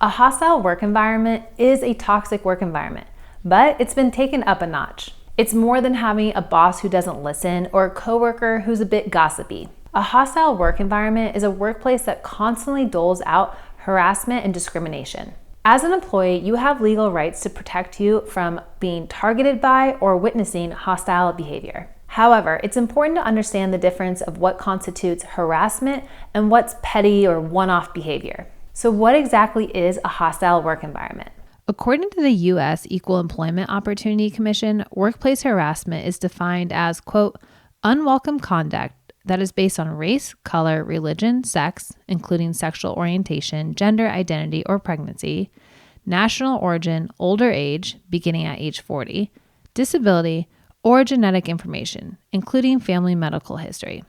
A hostile work environment is a toxic work environment, but it's been taken up a notch. It's more than having a boss who doesn't listen or a coworker who's a bit gossipy. A hostile work environment is a workplace that constantly doles out harassment and discrimination. As an employee, you have legal rights to protect you from being targeted by or witnessing hostile behavior. However, it's important to understand the difference of what constitutes harassment and what's petty or one-off behavior. So what exactly is a hostile work environment? According to the U.S. Equal Employment Opportunity Commission, workplace harassment is defined as, quote, unwelcome conduct that is based on race, color, religion, sex, including sexual orientation, gender identity or pregnancy, national origin, older age, beginning at age 40, disability, or genetic information, including family medical history.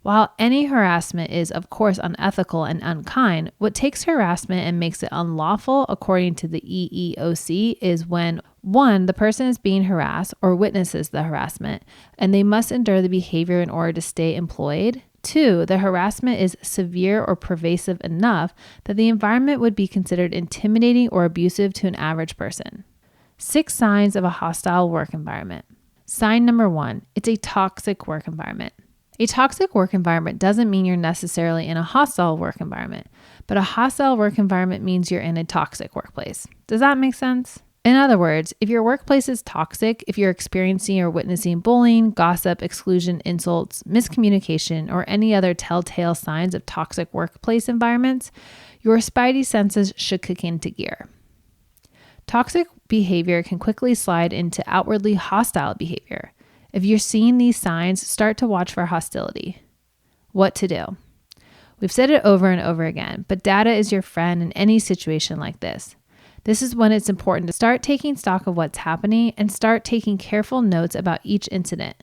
While any harassment is, of course, unethical and unkind, what takes harassment and makes it unlawful, according to the EEOC, is when 1. The person is being harassed or witnesses the harassment, and they must endure the behavior in order to stay employed. 2. The harassment is severe or pervasive enough that the environment would be considered intimidating or abusive to an average person. 6 signs of a hostile work environment. Sign number 1, it's a toxic work environment. A toxic work environment doesn't mean you're necessarily in a hostile work environment, but a hostile work environment means you're in a toxic workplace. Does that make sense? In other words, if your workplace is toxic, if you're experiencing or witnessing bullying, gossip, exclusion, insults, miscommunication, or any other telltale signs of toxic workplace environments, your spidey senses should kick into gear. Toxic behavior can quickly slide into outwardly hostile behavior. If you're seeing these signs, start to watch for hostility. What to do? We've said it over and over again, but data is your friend in any situation like this. This is when it's important to start taking stock of what's happening and start taking careful notes about each incident.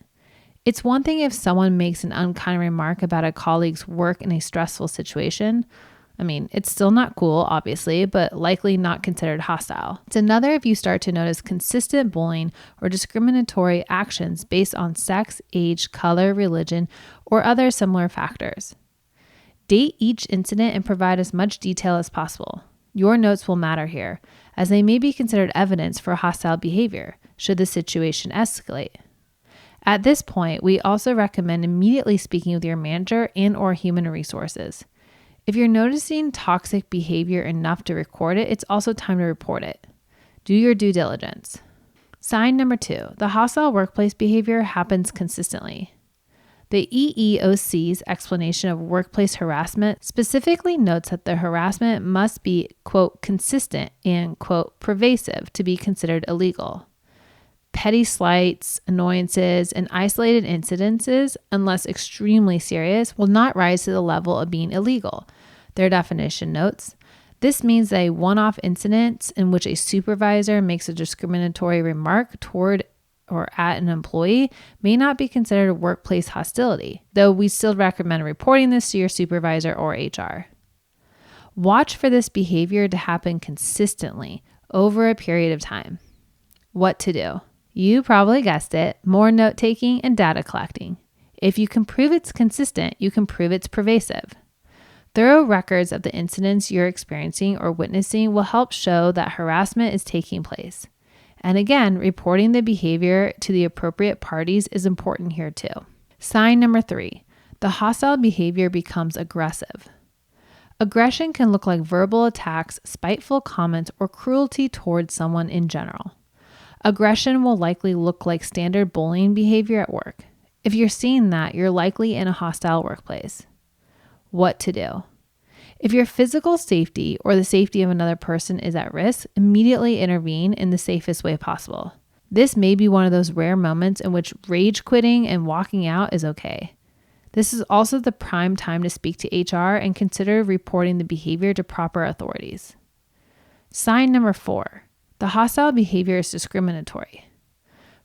It's one thing if someone makes an unkind remark about a colleague's work in a stressful situation. It's still not cool, obviously, but likely not considered hostile. It's another if you start to notice consistent bullying or discriminatory actions based on sex, age, color, religion, or other similar factors. Date each incident and provide as much detail as possible. Your notes will matter here, as they may be considered evidence for hostile behavior should the situation escalate. At this point, we also recommend immediately speaking with your manager and/or human resources. If you're noticing toxic behavior enough to record it, it's also time to report it. Do your due diligence. Sign number 2, the hostile workplace behavior happens consistently. The EEOC's explanation of workplace harassment specifically notes that the harassment must be, quote, consistent and, quote, pervasive to be considered illegal. Petty slights, annoyances, and isolated incidences, unless extremely serious, will not rise to the level of being illegal. Their definition notes, this means that a one-off incident in which a supervisor makes a discriminatory remark toward or at an employee may not be considered workplace hostility, though we still recommend reporting this to your supervisor or HR. Watch for this behavior to happen consistently over a period of time. What to do? You probably guessed it, more note-taking and data collecting. If you can prove it's consistent, you can prove it's pervasive. Thorough records of the incidents you're experiencing or witnessing will help show that harassment is taking place. And again, reporting the behavior to the appropriate parties is important here too. Sign number 3, the hostile behavior becomes aggressive. Aggression can look like verbal attacks, spiteful comments, or cruelty towards someone in general. Aggression will likely look like standard bullying behavior at work. If you're seeing that, you're likely in a hostile workplace. What to do? If your physical safety or the safety of another person is at risk, immediately intervene in the safest way possible. This may be one of those rare moments in which rage quitting and walking out is okay. This is also the prime time to speak to HR and consider reporting the behavior to proper authorities. Sign number 4. The hostile behavior is discriminatory.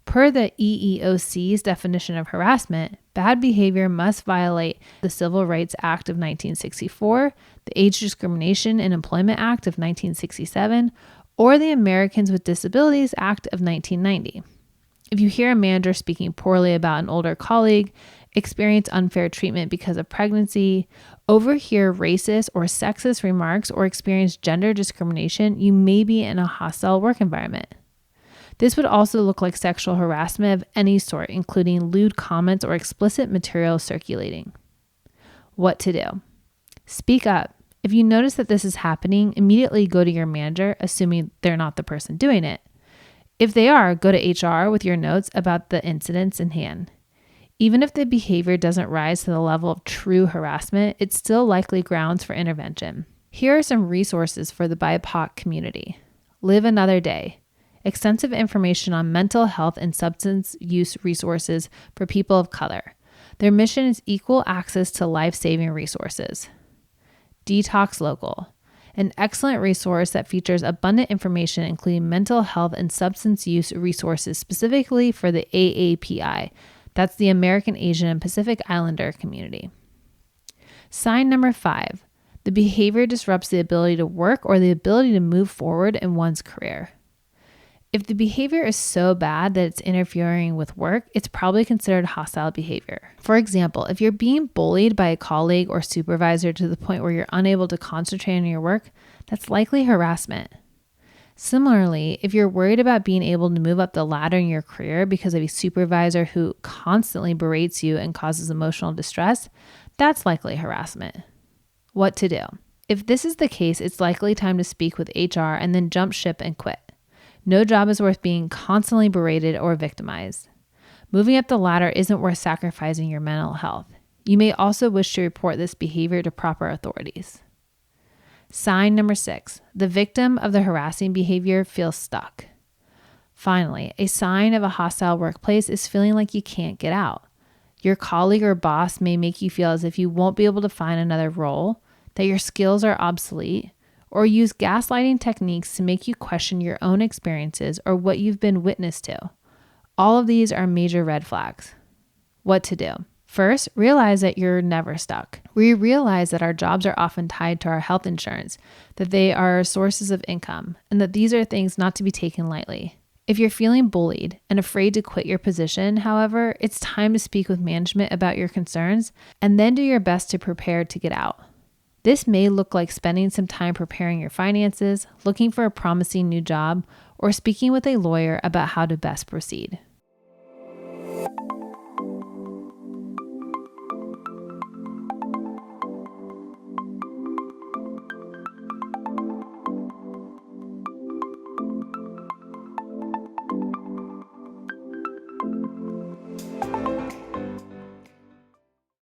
Per the EEOC's definition of harassment, bad behavior must violate the Civil Rights Act of 1964, the Age Discrimination in Employment Act of 1967, or the Americans with Disabilities Act of 1990. If you hear a manager speaking poorly about an older colleague, experience unfair treatment because of pregnancy, overhear racist or sexist remarks, or experience gender discrimination, you may be in a hostile work environment. This would also look like sexual harassment of any sort, including lewd comments or explicit material circulating. What to do? Speak up. If you notice that this is happening, immediately go to your manager, assuming they're not the person doing it. If they are, go to HR with your notes about the incidents in hand. Even if the behavior doesn't rise to the level of true harassment, it's still likely grounds for intervention. Here are some resources for the BIPOC community. Live Another Day. Extensive information on mental health and substance use resources for people of color. Their mission is equal access to life-saving resources. Detox Local, an excellent resource that features abundant information including mental health and substance use resources specifically for the AAPI, that's the American, Asian, and Pacific Islander community. Sign number 5, the behavior disrupts the ability to work or the ability to move forward in one's career. If the behavior is so bad that it's interfering with work, it's probably considered hostile behavior. For example, if you're being bullied by a colleague or supervisor to the point where you're unable to concentrate on your work, that's likely harassment. Similarly, if you're worried about being able to move up the ladder in your career because of a supervisor who constantly berates you and causes emotional distress, that's likely harassment. What to do? If this is the case, it's likely time to speak with HR and then jump ship and quit. No job is worth being constantly berated or victimized. Moving up the ladder isn't worth sacrificing your mental health. You may also wish to report this behavior to proper authorities. Sign number 6, the victim of the harassing behavior feels stuck. Finally, a sign of a hostile workplace is feeling like you can't get out. Your colleague or boss may make you feel as if you won't be able to find another role, that your skills are obsolete, or use gaslighting techniques to make you question your own experiences or what you've been witness to. All of these are major red flags. What to do? First, realize that you're never stuck. We realize that our jobs are often tied to our health insurance, that they are sources of income, and that these are things not to be taken lightly. If you're feeling bullied and afraid to quit your position, however, it's time to speak with management about your concerns and then do your best to prepare to get out. This may look like spending some time preparing your finances, looking for a promising new job, or speaking with a lawyer about how to best proceed.